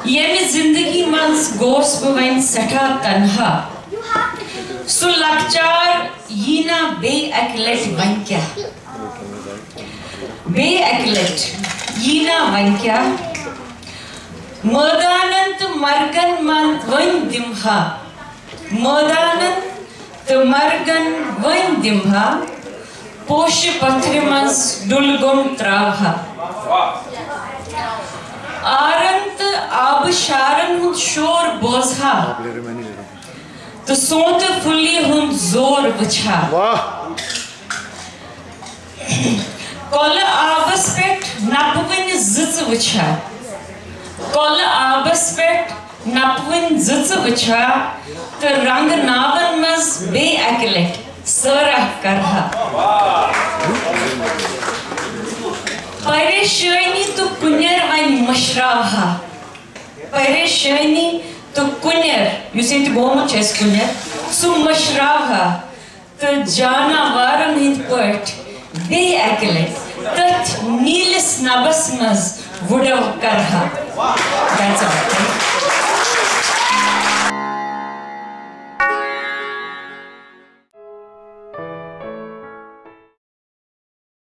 ये जिंदगी मंस गोस बवन सठा तन्हा सु लक्चार यीना बे अकलेट वंक्या बे अकलेट यीना वंक्या मदानंत मर्गन मन वन दिमहा मदानंत मर्गन वन दिमहा पोश पत्थर मंस डुलगुम त्रावहा आरंत आबशारन हुंद शोर बोझहा तो सोत फुली हुंद जोर वछा कोल आबस पेट नपवन जिच वछा कोल आबस पेट नपवन जिच वछा तो रंग नावन मज बे अकलेट सरह करहा परेशानी तो कुन्यर वन मशरावहा परेशानी तो कुन्यर युसे तो गोम चेस कुन्यर सु मशरावहा तो जानवरन हिंद पट बे अकलेट तथ नीलिस नबस मज वुडव करहा। That's all.